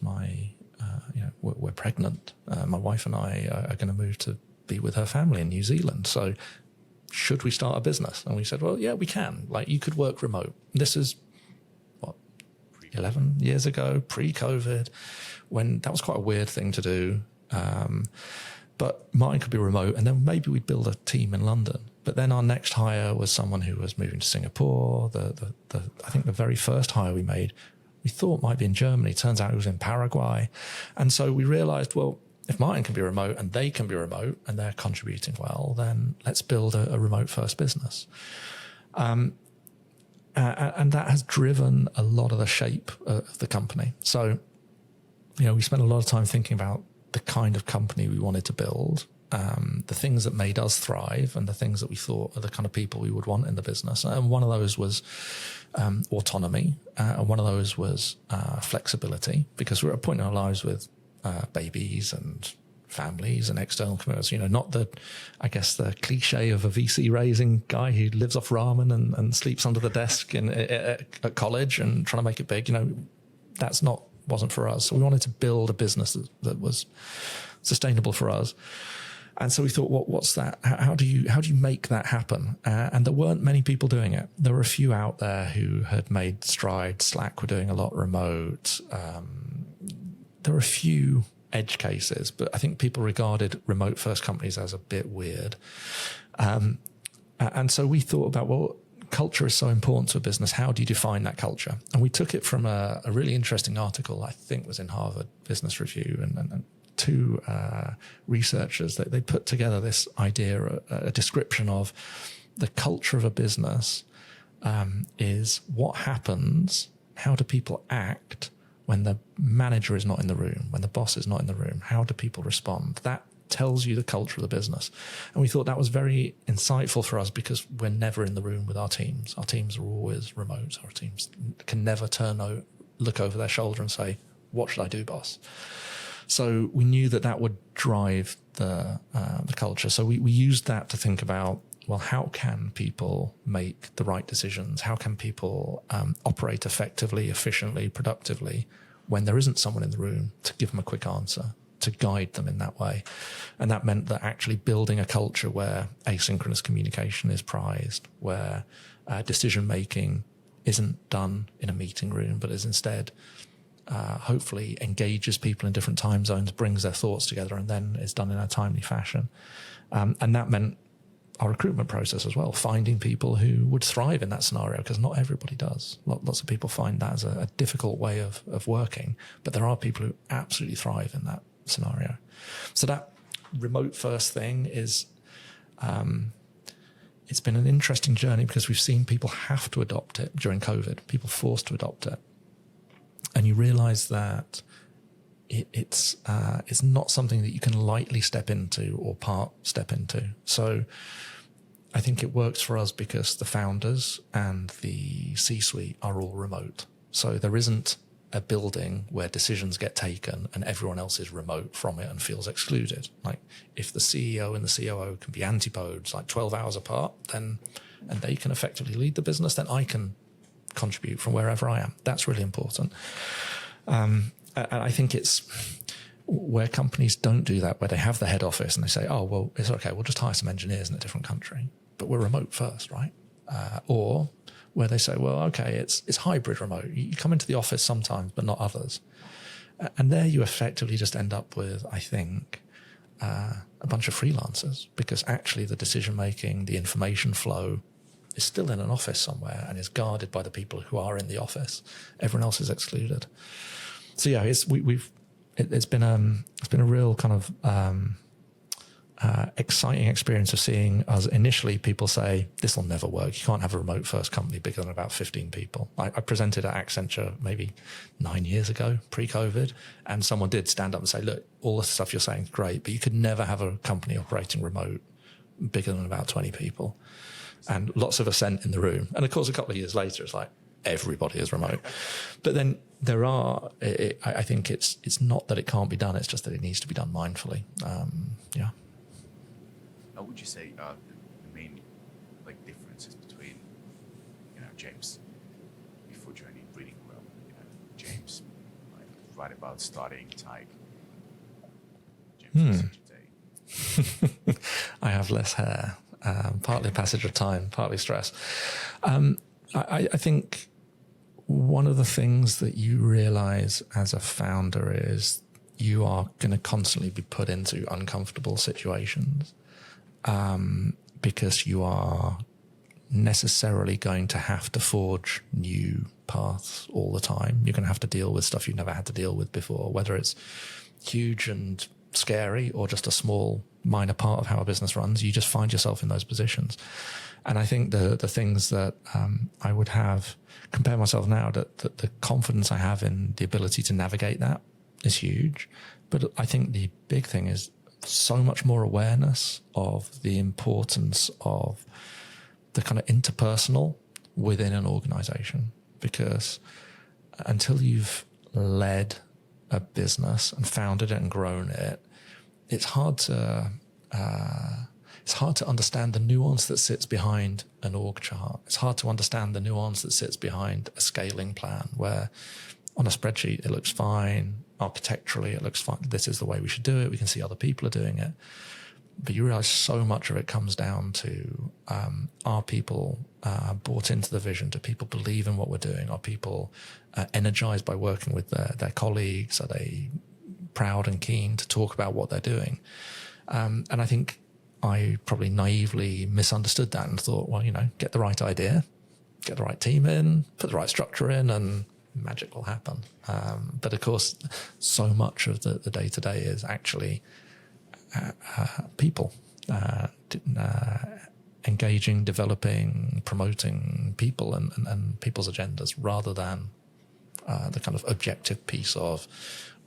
we're pregnant. My wife and I are going to move to be with her family in New Zealand. So should we start a business?" And we said, "Well, yeah, we can. Like, you could work remote." This is 11 years ago, pre-COVID. when that was quite a weird thing to do. But Martin could be remote, and then maybe we'd build a team in London. But then our next hire was someone who was moving to Singapore. I think the very first hire we made, we thought might be in Germany. Turns out it was in Paraguay. And so we realized, well, if Martin can be remote and they can be remote and they're contributing well, then let's build a remote first business. And that has driven a lot of the shape of the company. So, we spent a lot of time thinking about the kind of company we wanted to build, the things that made us thrive and the things that we thought are the kind of people we would want in the business. And one of those was autonomy. And one of those was flexibility, because we're at a point in our lives with babies and families and external commitments, not the cliche of a VC raising guy who lives off ramen and sleeps under the desk at college and trying to make it big. That's wasn't for us. So we wanted to build a business that was sustainable for us. And so we thought, what's that? How do you make that happen? And there weren't many people doing it. There were a few out there who had made strides. Slack were doing a lot remote. There were a few edge cases, but I think people regarded remote first companies as a bit weird. And so we thought about, well, culture is so important to a business. How do you define that culture? And we took it from a really interesting article, I think was in Harvard Business Review, and two researchers that they put together this idea, a description of the culture of a business is what happens, how do people act when the manager is not in the room, when the boss is not in the room. How do people respond? That tells you the culture of the business. And we thought that was very insightful for us, because we're never in the room with our teams. Our teams are always remote. Our teams can never look over their shoulder and say, what should I do, boss? So we knew that would drive the culture. So we used that to think about, well, how can people make the right decisions? How can people operate effectively, efficiently, productively when there isn't someone in the room to give them a quick answer, to guide them in that way? And that meant that actually building a culture where asynchronous communication is prized, where decision-making isn't done in a meeting room, but is instead hopefully engages people in different time zones, brings their thoughts together, and then is done in a timely fashion. And that meant our recruitment process as well, finding people who would thrive in that scenario, because not everybody does. Lots of people find that as a difficult way of working, but there are people who absolutely thrive in that scenario. So that remote first thing is, it's been an interesting journey, because we've seen people have to adopt it during COVID, people forced to adopt it. And you realize that it's not something that you can lightly step into or part step into. So I think it works for us because the founders and the C-suite are all remote. So there isn't a building where decisions get taken and everyone else is remote from it and feels excluded. Like if the CEO and the COO can be antipodes, like 12 hours apart, and they can effectively lead the business, then I can contribute from wherever I am. That's really important. And I think it's where companies don't do that, where they have the head office and they say, oh, well, it's okay, we'll just hire some engineers in a different country, but we're remote first, right? Or where they say, well, okay, it's hybrid remote. You come into the office sometimes, but not others. And there you effectively just end up with, I think, a bunch of freelancers, because actually the decision-making, the information flow is still in an office somewhere and is guarded by the people who are in the office. Everyone else is excluded. So yeah, it's been a real kind of exciting experience of seeing us. Initially, people say this will never work. You can't have a remote first company bigger than about 15 people. I presented at Accenture maybe 9 years ago, pre-COVID, and someone did stand up and say, look, all the stuff you're saying is great, but you could never have a company operating remote bigger than about 20 people. And lots of assent in the room. And of course, a couple of years later, it's like everybody is remote. But then there are, I think it's not that it can't be done, it's just that it needs to be done mindfully. Yeah. What would you say the main differences between James before joining Breeding World, James right about starting Tyke, James today? I have less hair. Partly passage of time, partly stress. I think one of the things that you realize as a founder is you are going to constantly be put into uncomfortable situations, because you are necessarily going to have to forge new paths all the time. You're going to have to deal with stuff you've never had to deal with before, whether it's huge and scary or just a small minor part of how a business runs. You just find yourself in those positions. And I think the things that I would have compare myself now, that the confidence I have in the ability to navigate that is huge. But I think the big thing is so much more awareness of the importance of the kind of interpersonal within an organization, because until you've led a business and founded it and grown it, it's hard to understand the nuance that sits behind an org chart. It's hard to understand the nuance that sits behind a scaling plan, where on a spreadsheet it looks fine, architecturally it looks fine, this is the way we should do it, we can see other people are doing it. But you realize so much of it comes down to, are people bought into the vision? Do people believe in what we're doing? Are people energized by working with their colleagues? Are they proud and keen to talk about what they're doing? And I think I probably naively misunderstood that and thought, well, get the right idea, get the right team in, put the right structure in, and magic will happen. But of course, so much of the day-to-day is actually people, engaging, developing, promoting people and people's agendas, rather than the kind of objective piece of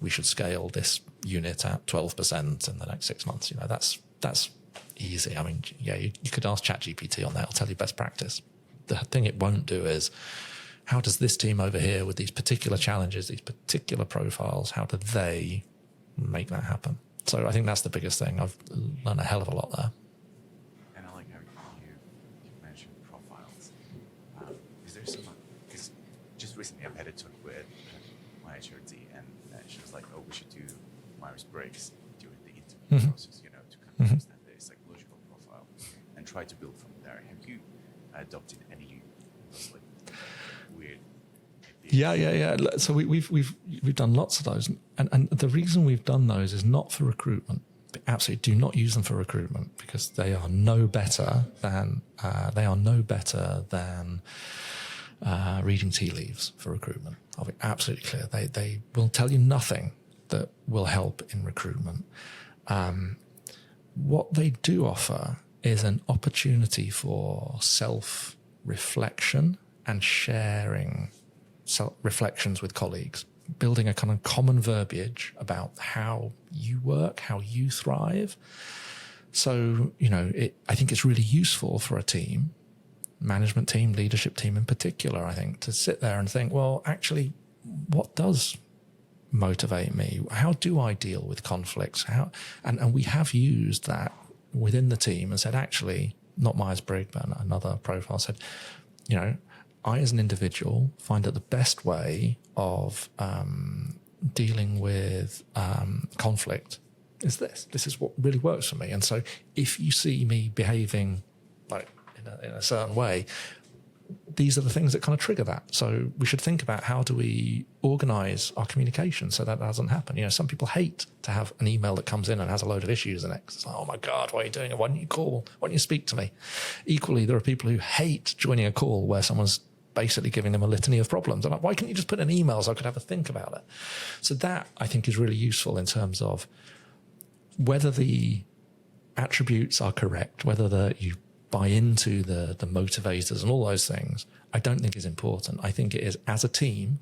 we should scale this unit at 12% in the next 6 months. That's easy. I mean, yeah, you could ask ChatGPT on that. It'll tell you best practice. The thing it won't do is, how does this team over here with these particular challenges, these particular profiles, how do they make that happen? So I think that's the biggest thing. I've learned a hell of a lot there. And I like how you mentioned profiles. Is there some, because just recently I've had a talk with my HRD, and she was like, oh, we should do Myers-Briggs during the interview process, to kind of understand the psychological profile and try to build from there. Have you adopted any like weird ideas? Yeah. So we've done lots of those, and the reason we've done those is not for recruitment. Absolutely, do not use them for recruitment, because they are no better than reading tea leaves for recruitment. I'll be absolutely clear. They will tell you nothing that will help in recruitment. What they do offer is an opportunity for self-reflection and sharing reflections with colleagues, building a kind of common verbiage about how you work, how you thrive. So, I think it's really useful for a team, management team, leadership team in particular, I think, to sit there and think, well, actually, what does motivate me? How do I deal with conflicts? And we have used that within the team and said, actually, not Myers-Briggs, but another profile said, I as an individual find that the best way of dealing with conflict is this. This is what really works for me. And so if you see me behaving like in a certain way, these are the things that kind of trigger that. So we should think about, how do we organize our communication so that doesn't happen? Some people hate to have an email that comes in and has a load of issues in it. It's like, oh my God, why are you doing it? Why don't you call? Why don't you speak to me? Equally, there are people who hate joining a call where someone's basically giving them a litany of problems. I'm like, why can't you just put an email so I could have a think about it? So that, I think, is really useful in terms of whether the attributes are correct, whether you buy into the motivators and all those things, I don't think is important. I think it is, as a team,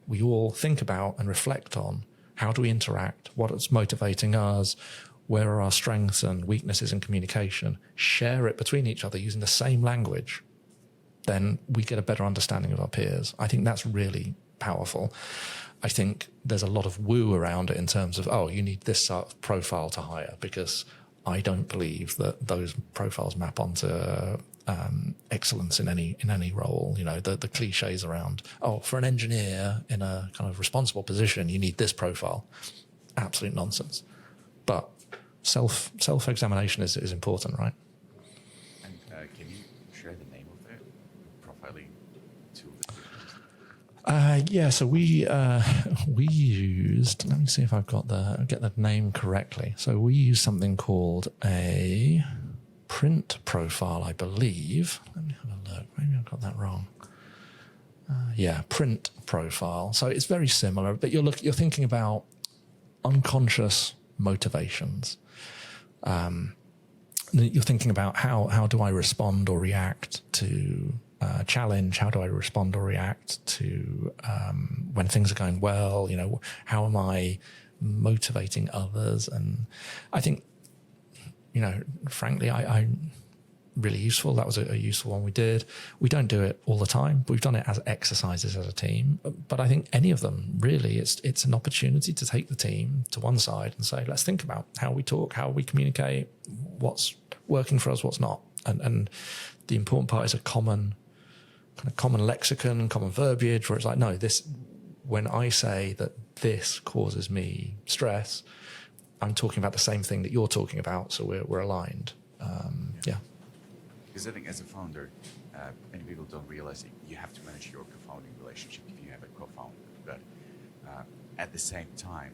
we all think about and reflect on, how do we interact? What is motivating us? Where are our strengths and weaknesses in communication? Share it between each other using the same language. Then we get a better understanding of our peers. I think that's really powerful. I think there's a lot of woo around it in terms of, oh, you need this sort of profile to hire, because I don't believe that those profiles map onto excellence in any role. The cliches around, oh, for an engineer in a kind of responsible position, you need this profile. Absolute nonsense. But self-examination is important, right? And can you share the name of the profiling tool? Yeah, so we used. Let me see if I've got get the name correctly. So we used something called a print profile, I believe. Let me have a look. Maybe I've got that wrong. Yeah, print profile. So it's very similar, but you're thinking about unconscious motivations. You're thinking about how do I respond or react to challenge? How do I respond or react to when things are going well? You know, how am I motivating others? And I think, you know, frankly, I really useful. That was a useful one we did. We don't do it all the time, but we've done it as exercises as a team. But I think any of them, really, it's an opportunity to take the team to one side and say, let's think about how we talk, how we communicate, what's working for us, what's not. And the important part is a common lexicon, common verbiage, where it's like, no, this, when I say that this causes me stress, I'm talking about the same thing that you're talking about, so we're aligned. Yeah. Because I think as a founder, many people don't realize that you have to manage your co-founding relationship if you have a co-founder. But at the same time,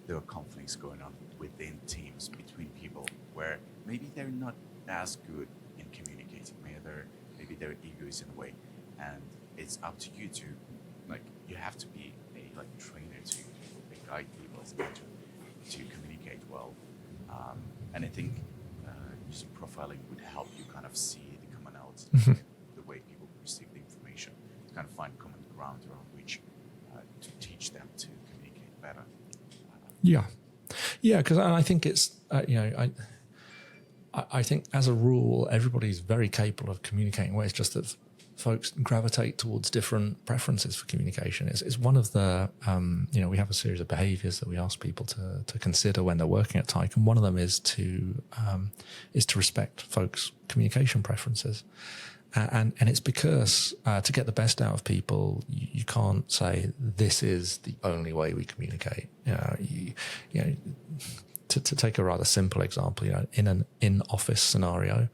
there are conflicts going on within teams, between people, where maybe they're not as good in communicating. Maybe their ego is in the way. And it's up to you to, like, you have to be a trainer to guide people as a mentor to communicate well. And I think using profiling would help you kind of see the commonalities, the way people receive the information, to kind of find common ground around which to teach them to communicate better. Yeah, because I think it's I think as a rule everybody's very capable of communicating well. It's just that folks gravitate towards different preferences for communication. It's one of the we have a series of behaviours that we ask people to consider when they're working at Tyke, and one of them is to respect folks' communication preferences. And it's because to get the best out of people, you can't say this is the only way we communicate. To take a rather simple example, in an in-office scenario,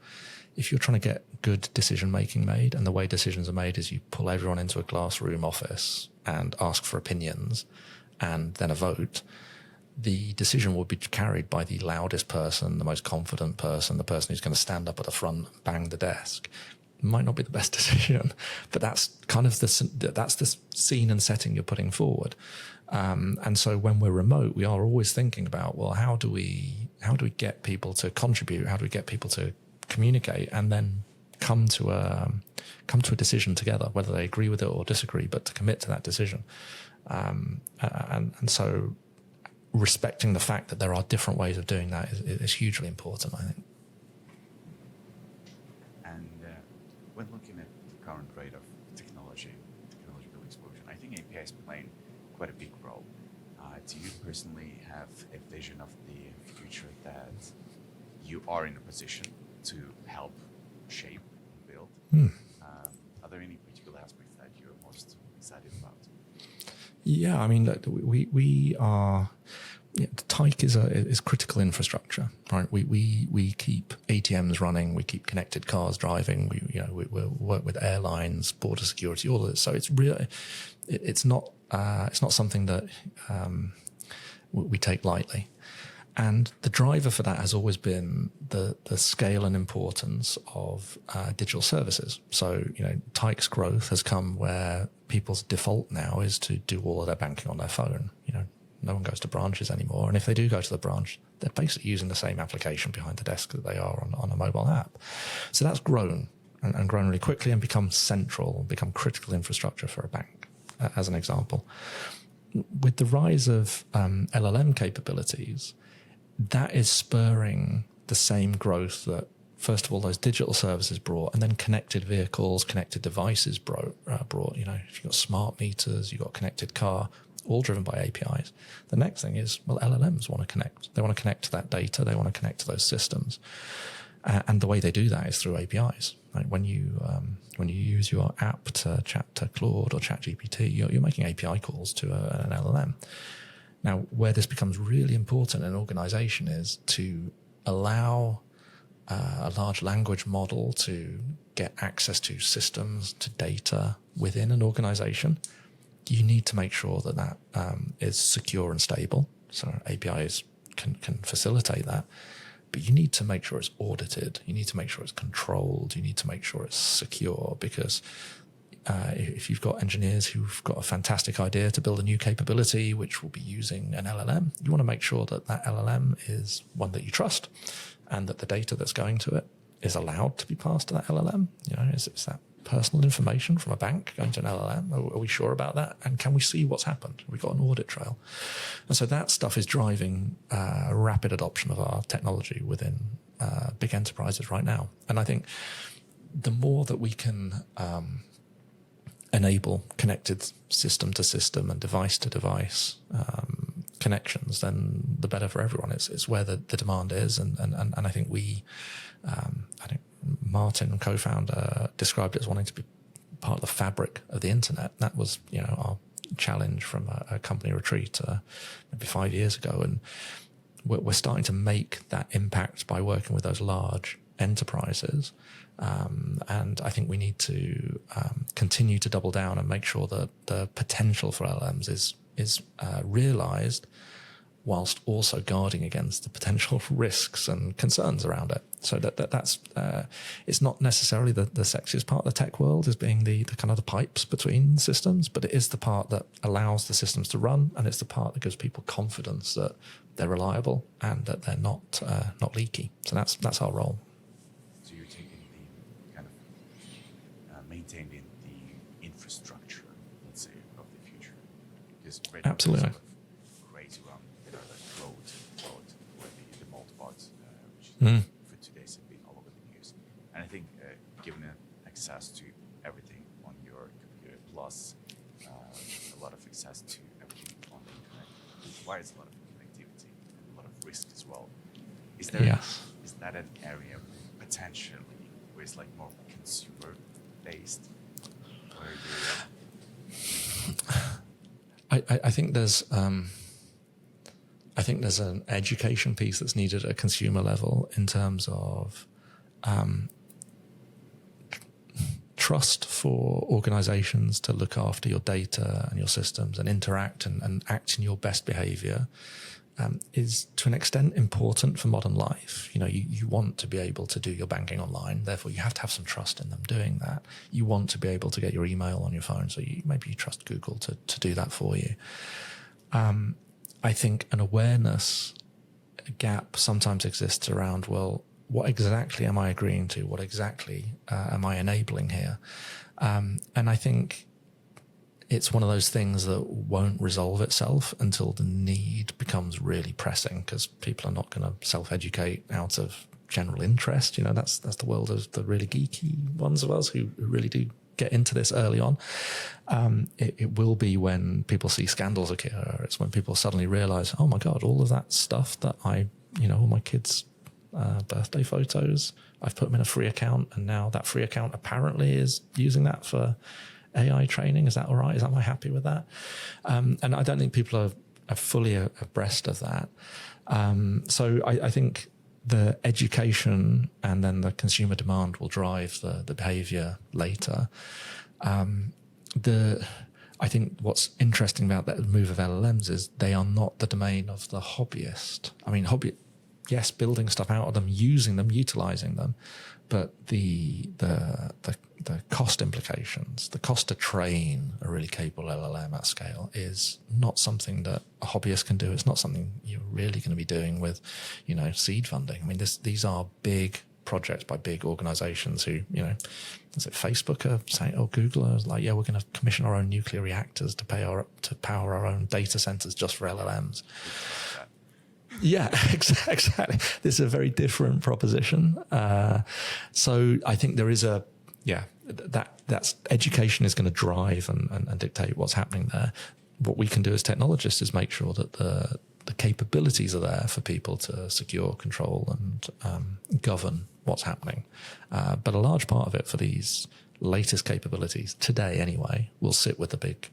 if you're trying to get good decision making made, and the way decisions are made is you pull everyone into a glass room office and ask for opinions, and then a vote, the decision will be carried by the loudest person, the most confident person, the person who's going to stand up at the front, bang the desk. Might not be the best decision, but that's kind of that's the scene and setting you're putting forward. And so when we're remote, we are always thinking about, well, how do we get people to contribute? How do we get people to communicate and then come to a decision together, whether they agree with it or disagree, but to commit to that decision. And so respecting the fact that there are different ways of doing that is hugely important, I think. When looking at the current rate of technological explosion, I think API is playing quite a big role. Do you personally have a vision of the future that you are in a position to help shape and build? Are there any particular aspects that you're most excited about? Yeah, I mean, we are. Yeah, Tyke is critical infrastructure, right? We keep ATMs running, we keep connected cars driving, we work with airlines, border security, all of this. So it's really, it's not something that we take lightly. And the driver for that has always been the scale and importance of digital services. So, Tyke's growth has come where people's default now is to do all of their banking on their phone. No one goes to branches anymore. And if they do go to the branch, they're basically using the same application behind the desk that they are on a mobile app. So that's grown and grown really quickly and become central, become critical infrastructure for a bank, as an example. With the rise of LLM capabilities, that is spurring the same growth that, first of all, those digital services brought, and then connected vehicles, connected devices brought. If you've got smart meters, you've got connected car, all driven by APIs. The next thing is, well, LLMs want to connect. They want to connect to that data. They want to connect to those systems. And the way they do that is through APIs. Right? When you use your app to chat to Claude or ChatGPT, you're making API calls to an LLM. Now, where this becomes really important in an organization is to allow a large language model to get access to systems, to data within an organization, you need to make sure that that is secure and stable. So APIs can facilitate that. But you need to make sure it's audited. You need to make sure it's controlled. You need to make sure it's secure, because if you've got engineers who've got a fantastic idea to build a new capability which will be using an LLM, you want to make sure that that LLM is one that you trust, and that the data that's going to it is allowed to be passed to that LLM. You know, is that personal information from a bank going to an LLM? Are we sure about that? And can we see what's happened? We've got an audit trail. And so that stuff is driving rapid adoption of our technology within big enterprises right now. And I think the more that we can enable connected system to system and device to device connections, then the better for everyone. It's where the demand is. And I think I think Martin, co-founder, described it as wanting to be part of the fabric of the internet. That was, our challenge from a company retreat maybe 5 years ago. And we're starting to make that impact by working with those large enterprises. And I think we need to continue to double down and make sure that the potential for LLMs is realized, whilst also guarding against the potential risks and concerns around it. So that's it's not necessarily the sexiest part of the tech world, is being the kind of the pipes between systems, but it is the part that allows the systems to run, and it's the part that gives people confidence that they're reliable and that they're not leaky. So that's our role. So you're taking the kind of maintaining the infrastructure, let's say, of the future. Because right now Absolutely. crazy around where the multibots, which for today's have been all over the news. And I think given access to everything on your computer, plus a lot of access to everything on the internet, requires a lot of connectivity and a lot of risk as well. Is that an area potentially where it's like more consumer based, where I think there's an education piece that's needed at a consumer level in terms of trust for organizations to look after your data and your systems and interact and act in your best behavior is to an extent important for modern life. You want to be able to do your banking online, therefore you have to have some trust in them doing that. You want to be able to get your email on your phone, so maybe you trust Google to do that for you. I think an awareness gap sometimes exists around, well, what exactly am I agreeing to? What exactly am I enabling here? And I think it's one of those things that won't resolve itself until the need becomes really pressing, because people are not going to self-educate out of general interest. That's the world of the really geeky ones of us who really do get into this early on. It will be when people see scandals occur. It's when people suddenly realize, oh my God, all of that stuff that all my kids' birthday photos, I've put them in a free account, and now that free account apparently is using that for AI training. Is that all right? Am I happy with that? And I don't think people are fully abreast of that. So I think the education and then the consumer demand will drive the behavior later. I think what's interesting about that move of LLMs is they are not the domain of the hobbyist. I mean, yes, building stuff out of them, using them, utilizing them, but the cost implications, the cost to train a really capable LLM at scale is not something that a hobbyist can do. It's not something you're really going to be doing with, seed funding. I mean, these are big projects by big organizations who, is it Facebook are saying, or Google are like, yeah, we're going to commission our own nuclear reactors to power our own data centers just for LLMs. Yeah, exactly. This is a very different proposition. So I think there is that's education is going to drive and dictate what's happening there. What we can do as technologists is make sure that the capabilities are there for people to secure, control, and govern what's happening. But a large part of it for these latest capabilities today, anyway, will sit with the big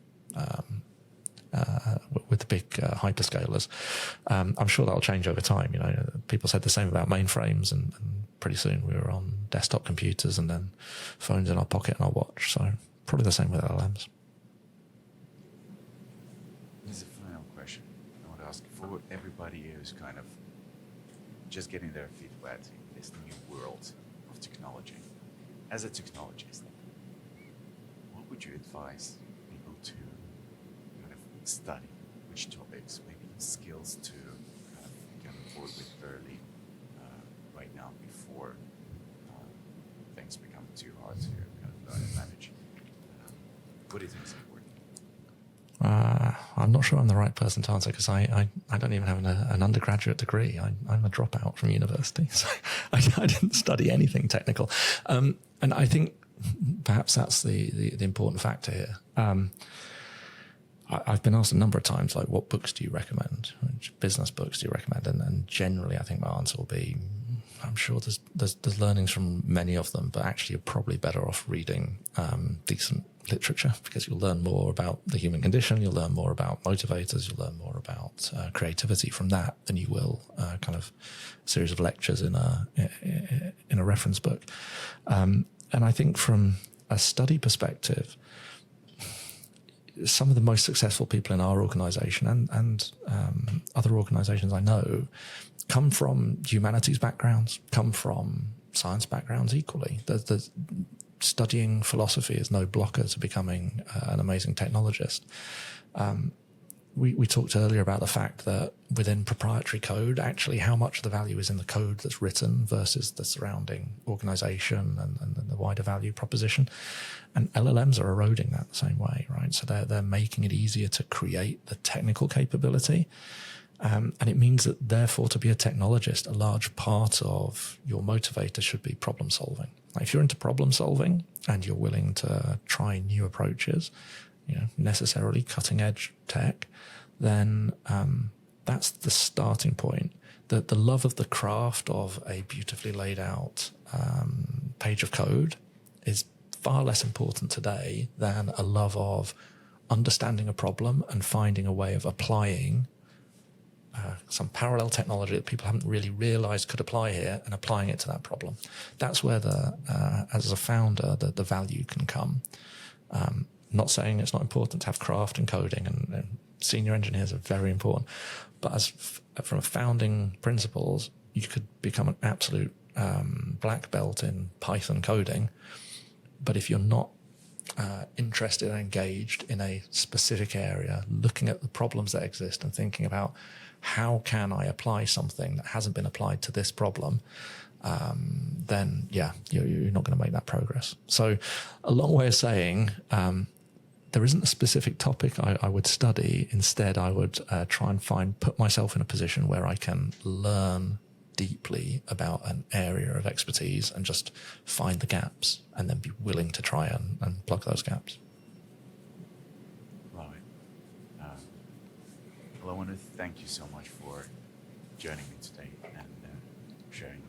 hyperscalers. I'm sure that'll change over time. People said the same about mainframes, and pretty soon we were on desktop computers and then phones in our pocket and our watch. So probably the same with LLMs. for everybody who's kind of just getting their feet wet in this new world of technology. As a technologist, what would you advise people to kind of study? Which topics, maybe skills to kind of get on board with early right now before things become too hard to kind of learn and manage? What do you think is important? I'm not sure I'm the right person to answer because I don't even have an undergraduate degree. I'm a dropout from university, so I didn't study anything technical. And I think perhaps that's the important factor here. I've been asked a number of times, like, what books do you recommend? Which business books do you recommend? And generally, I think my answer will be, I'm sure there's learnings from many of them, but actually you're probably better off reading decent literature, because you'll learn more about the human condition, you'll learn more about motivators, you'll learn more about creativity from that than you will kind of a series of lectures in a reference book. And I think from a study perspective, some of the most successful people in our organization and other organizations I know come from humanities backgrounds, come from science backgrounds equally. The studying philosophy is no blocker to becoming an amazing technologist. We talked earlier about the fact that within proprietary code, actually how much of the value is in the code that's written versus the surrounding organization and the wider value proposition. And LLMs are eroding that the same way, right? So they're making it easier to create the technical capability. And it means that, therefore, to be a technologist, a large part of your motivator should be problem solving. Like, if you're into problem solving and you're willing to try new approaches, necessarily cutting edge tech, then that's the starting point. The love of the craft of a beautifully laid out page of code is far less important today than a love of understanding a problem and finding a way of applying some parallel technology that people haven't really realized could apply here and applying it to that problem. That's where as a founder, the value can come. Not saying it's not important to have craft and coding, and senior engineers are very important, but from a founding principles, you could become an absolute black belt in Python coding, but if you're not interested and engaged in a specific area, looking at the problems that exist and thinking about how can I apply something that hasn't been applied to this problem, then you're not going to make that progress. So a long way of saying, there isn't a specific topic I would study. Instead, I would try and put myself in a position where I can learn deeply about an area of expertise and just find the gaps and then be willing to try and plug those gaps. Love it. Well, I want to thank you so much for joining me today and sharing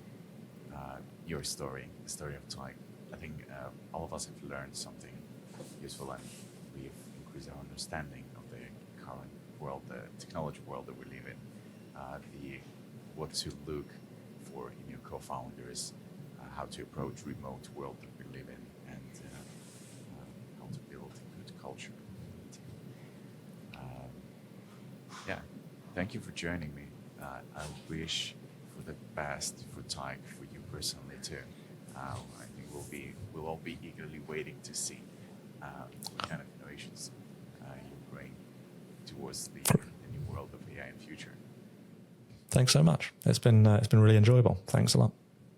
your story, the story of Tyke. I think all of us have learned something useful, and we've increased our understanding of the current world, the technology world that we live in, what to look for in your co-founders, how to approach remote world that we live in, and how to build a good culture. Thank you for joining me. I wish for the best for Tyke, for you personally too. I think we'll all be eagerly waiting to see what kind of innovations you bring towards the new world of AI in the future. Thanks so much. It's been really enjoyable. Thanks a lot.